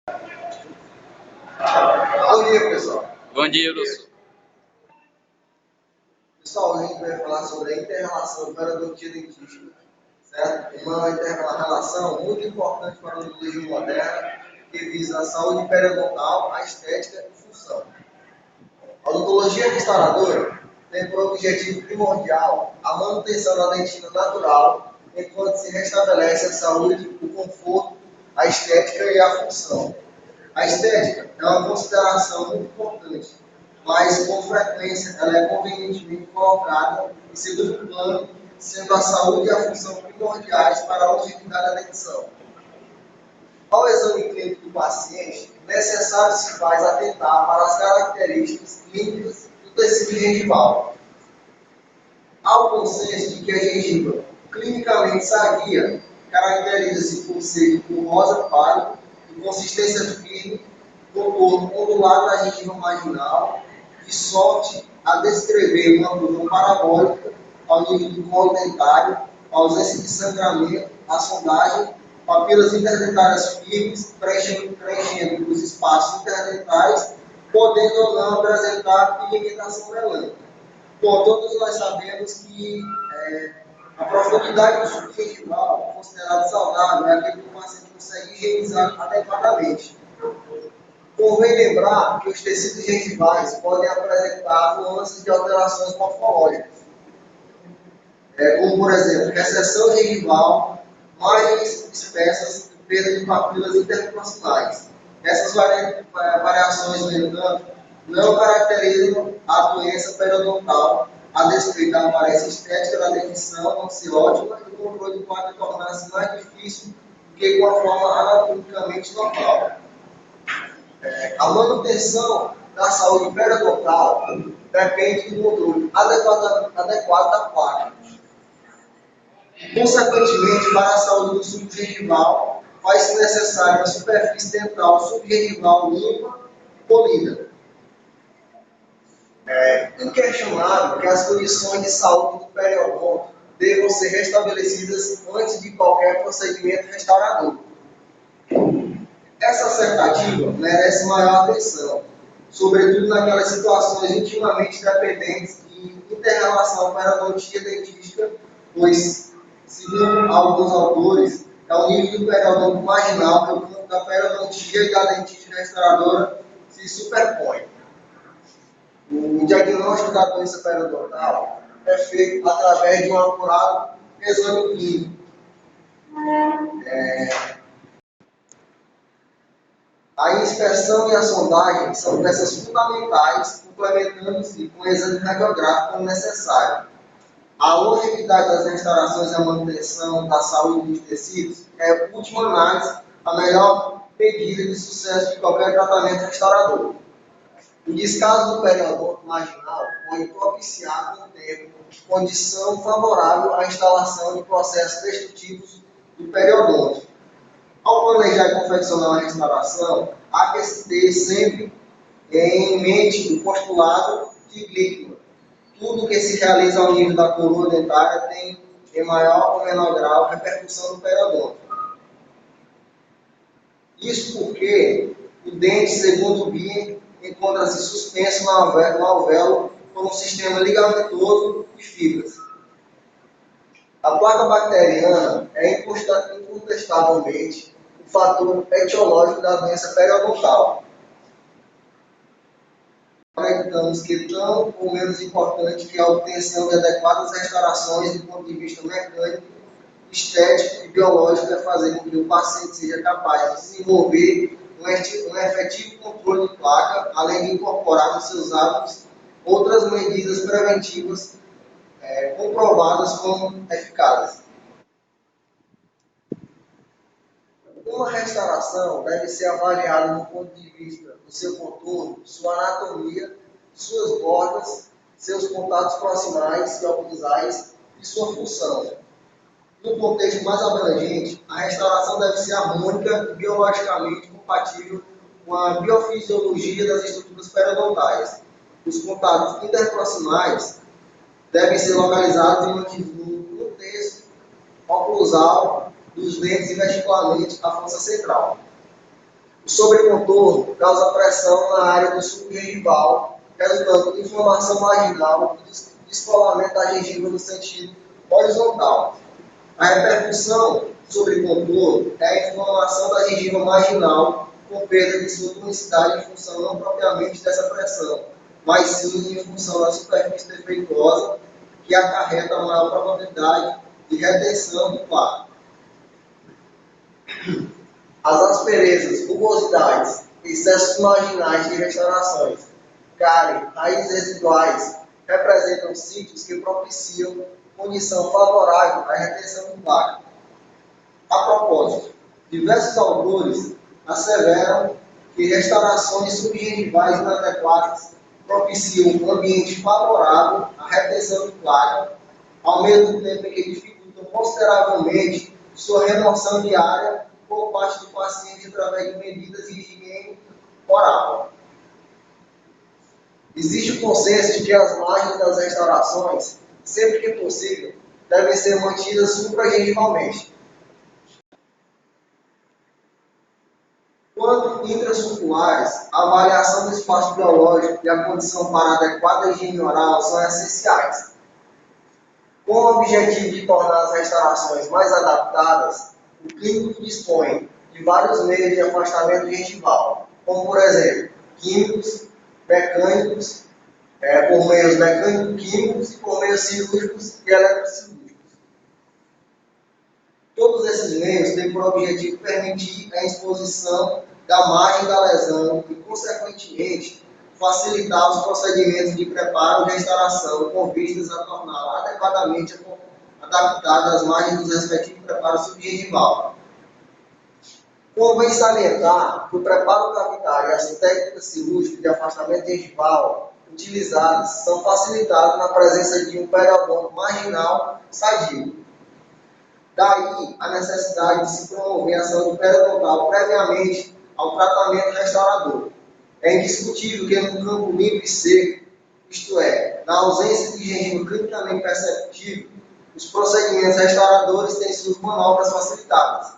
Bom dia, pessoal. Bom dia, professor. Pessoal, a gente vai falar sobre a inter-relação periodontia dentística, certo? Uma inter-relação muito importante para a odontologia moderna, que visa a saúde periodontal, a estética e função. A odontologia restauradora tem por objetivo primordial a manutenção da dentina natural, enquanto se restabelece a saúde, o conforto, a estética e a função. A estética é uma consideração muito importante, mas com frequência ela é convenientemente colocada em segundo plano, sendo a saúde e a função primordiais para a longevidade da dentição. Ao exame clínico do paciente, necessário se faz atentar para as características clínicas do tecido gengival. Há o consenso de que a gengiva clinicamente sadia caracteriza-se por ser de cor rosa pálido, de consistência firme, contorno ondulado da gengiva marginal, de sorte a descrever uma curva parabólica ao nível do colo dentário, ausência de sangramento, a sondagem, papilas interdentárias firmes, preenchendo os espaços interdentais, podendo ou não apresentar pigmentação melânica. Bom, todos nós sabemos que a profundidade do suco gengival, considerado saudável, é aquele que o paciente consegue higienizar adequadamente. Convém lembrar que os tecidos gengivais podem apresentar nuances de alterações morfológicas, como, por exemplo, recessão gengival, margens espessas e perda de papilas interproximais. Essas variações, no entanto, não caracterizam a doença periodontal, a despeito da aparência estética da dentição não ser ótima e o controle pode tornar-se mais difícil do que com a forma anatomicamente normal. A manutenção da saúde periodontal depende do controle adequado da placa. Consequentemente, para a saúde do suco gengival, faz-se necessária uma superfície dental subgengival limpa e polida. É inquestionável que as condições de saúde do periodonto devam ser restabelecidas antes de qualquer procedimento restaurador. Essa assertativa merece maior atenção, sobretudo naquelas situações intimamente dependentes de inter-relação periodontia dentística, pois, segundo alguns autores, é o nível do periodonto marginal que o campo da periodontia e da dentística restauradora se superpõem. O diagnóstico da doença periodontal é feito através de um apurado exame clínico. A inspeção e a sondagem são peças fundamentais, complementando-se com o exame radiográfico quando necessário. A longevidade das restaurações e a manutenção da saúde dos tecidos é, por última análise, a melhor medida de sucesso de qualquer tratamento restaurador. O descaso do periodonto marginal pode propiciar, com o tempo, condição favorável à instalação de processos destrutivos do periodonto. Ao planejar e confeccionar uma restauração, há que se ter sempre em mente o postulado de Glickman. Tudo que se realiza ao nível da coroa dentária tem, em maior ou menor grau, repercussão no periodonto. Isso porque o dente, segundo Bien, encontra-se suspenso no alvéolo por um sistema ligamentoso de fibras. A placa bacteriana é incontestavelmente o fator etiológico da doença periodontal. Acreditamos que tão ou menos importante que a obtenção de adequadas restaurações do ponto de vista mecânico, estético e biológico é fazer com que o paciente seja capaz de desenvolver um efetivo controle de placa, além de incorporar nos seus hábitos outras medidas preventivas comprovadas como eficazes. Uma restauração deve ser avaliada do ponto de vista do seu contorno, sua anatomia, suas bordas, seus contatos proximais e oclusais e sua função. No contexto mais abrangente, a restauração deve ser harmônica e biologicamente compatível com a biofisiologia das estruturas periodontais. Os contatos interproximais devem ser localizados e mantidos no terço oclusal dos dentes e verticalmente à fossa central. O sobrecontorno causa pressão na área do subgengival, resultando em inflamação marginal e descolamento da gengiva no sentido horizontal. A repercussão sobre o contorno é a inflamação da gengiva marginal com perda de sua tonicidade em função não propriamente dessa pressão, mas sim em função da superfície defeituosa que acarreta maior probabilidade de retenção do placa. As asperezas, rugosidades, excessos marginais de restaurações, cárie, raízes residuais, representam sítios que propiciam condição favorável à retenção do placa. A propósito, diversos autores asseveram que restaurações subgengivais inadequadas propiciam um ambiente favorável à retenção de placa, ao mesmo tempo em que dificultam consideravelmente sua remoção diária por parte do paciente através de medidas de higiene oral. Existe o consenso de que as margens das restaurações, sempre que possível, devem ser mantidas supragengivalmente. Quanto intrasulculares, a avaliação do espaço biológico e a condição para adequada higiene oral são essenciais. Com o objetivo de tornar as restaurações mais adaptadas, o clínico dispõe de vários meios de afastamento gengival, como, por exemplo, químicos, mecânicos, por meios mecânico-químicos e por meios cirúrgicos e eletrocirúrgicos. Todos esses meios têm por objetivo permitir a exposição da margem da lesão e, consequentemente, facilitar os procedimentos de preparo e restauração com vistas a torná-la adequadamente adaptada às margens dos respectivos preparos subgengival. Convém salientar que o preparo cavitário e as técnicas cirúrgicas de afastamento gengival utilizadas são facilitadas na presença de um periodonto marginal sadio. Daí a necessidade de se promover a saúde periodontal previamente ao tratamento restaurador. É indiscutível que no campo limpo e seco, isto é, na ausência de gengiva clinicamente perceptível, os procedimentos restauradores têm suas manobras facilitadas.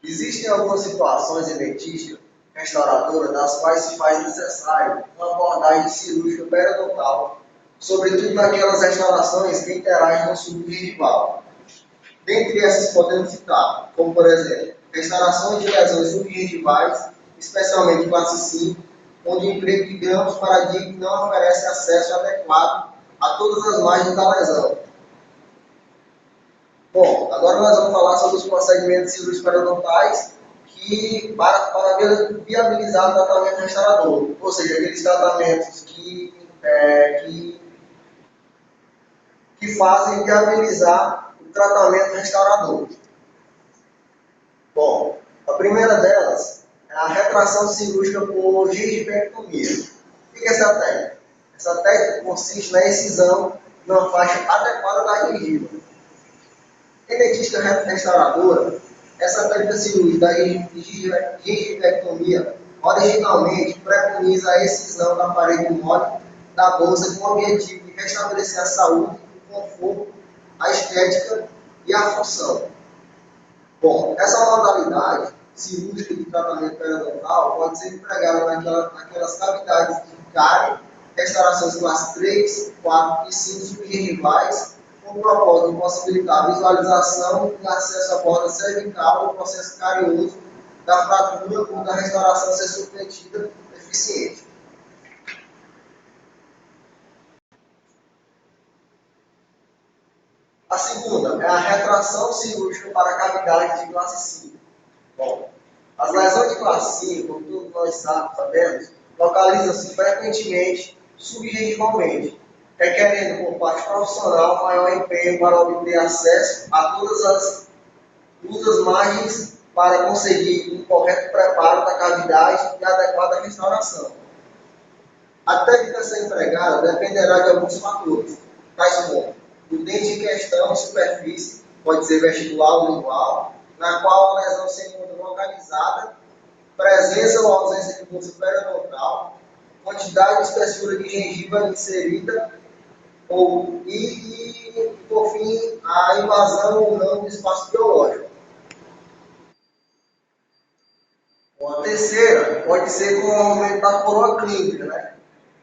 Existem algumas situações em dentística restauradora nas quais se faz necessário uma abordagem cirúrgica periodontal, sobretudo naquelas restaurações que interagem com o subgengival. Dentre essas podemos citar, como por exemplo, restaurações de lesões subgengivais, especialmente classe 5, onde o emprego de grãos paradigmas não oferece acesso adequado a todas as margens da lesão. Bom, agora nós vamos falar sobre os procedimentos cirúrgicos periodontais para viabilizar o tratamento restaurador, ou seja, aqueles tratamentos que fazem viabilizar o tratamento restaurador. Bom, a primeira delas é a retração cirúrgica por gengivectomia. O que é essa técnica? Essa técnica consiste na excisão de uma faixa adequada da gengiva. Em dentística restauradora, essa técnica cirúrgica da gengivectomia originalmente preconiza a excisão da parede mole da bolsa com o objetivo de restabelecer a saúde, o conforto, a estética e a função. Bom, essa modalidade cirúrgica de tratamento periodontal pode ser empregada naquelas cavidades de cárie, restaurações classe 3, 4 e 5 subgengivais, com o propósito de possibilitar a visualização e acesso à borda cervical do processo carioso da fratura quando a restauração ser submetida eficiente. A segunda é a retração cirúrgica para cavidades de classe 5. Bom, as lesões de classe 5, como todos nós sabemos, localizam-se frequentemente subgengivalmente, requerendo por parte profissional maior empenho para obter acesso a todas as margens para conseguir um correto preparo da cavidade e adequada restauração. A técnica a ser empregada dependerá de alguns fatores, tais como o dente em questão e superfície, pode ser vestibular ou lingual, na qual a lesão se encontra localizada, presença ou ausência de bolsa periodontal, quantidade e espessura de gengiva inserida, por fim, a invasão ou não do espaço biológico. Bom, a terceira pode ser com o aumento da coroa clínica, né?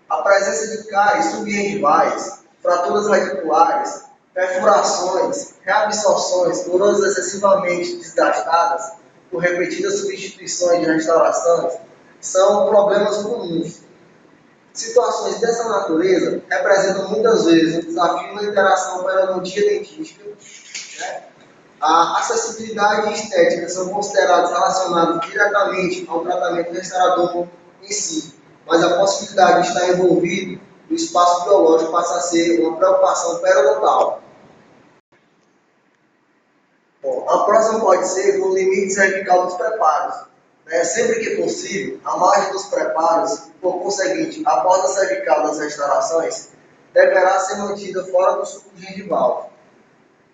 A presença de cáries subgengivais, fraturas radiculares, perfurações, reabsorções, neuroses excessivamente desgastadas por repetidas substituições de restaurações são problemas comuns. Situações dessa natureza representam muitas vezes um desafio na interação periodontia-dentística, né? A acessibilidade e estética são considerados relacionados diretamente ao tratamento restaurador em si, mas a possibilidade de estar envolvido no espaço biológico passa a ser uma preocupação periodontal. Bom, a próxima pode ser com o limite cervical dos preparos. Né? Sempre que possível, a margem dos preparos, por conseguinte, a borda cervical das restaurações, deverá ser mantida fora do sulco gengival.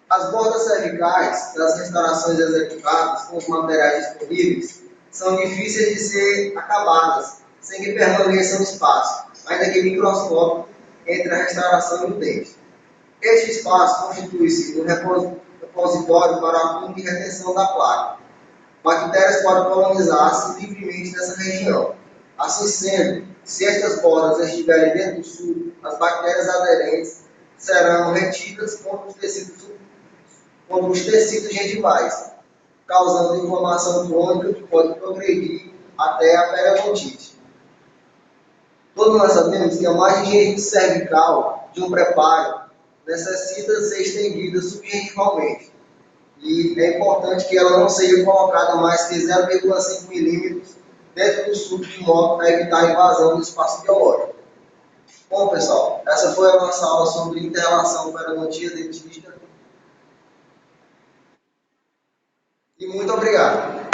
As bordas cervicais das restaurações executadas com os materiais disponíveis são difíceis de ser acabadas, sem que permaneça um espaço, ainda que microscópico, entre a restauração e o dente. Este espaço constitui-se um repositório para a fim de retenção da placa. Bactérias podem colonizar-se livremente nessa região. Assim sendo, se estas bordas estiverem dentro do sulco, as bactérias aderentes serão retidas contra os tecidos gengivais, causando inflamação crônica que pode progredir até a periodontite. Todos nós sabemos que a margem cervical de um preparo necessita ser estendida subgengivalmente. E é importante que ela não seja colocada mais que 0,5 milímetros dentro do sulco de modo a evitar a invasão do espaço biológico. Bom, pessoal, essa foi a nossa aula sobre inter-relação periodontia-dentista. E muito obrigado.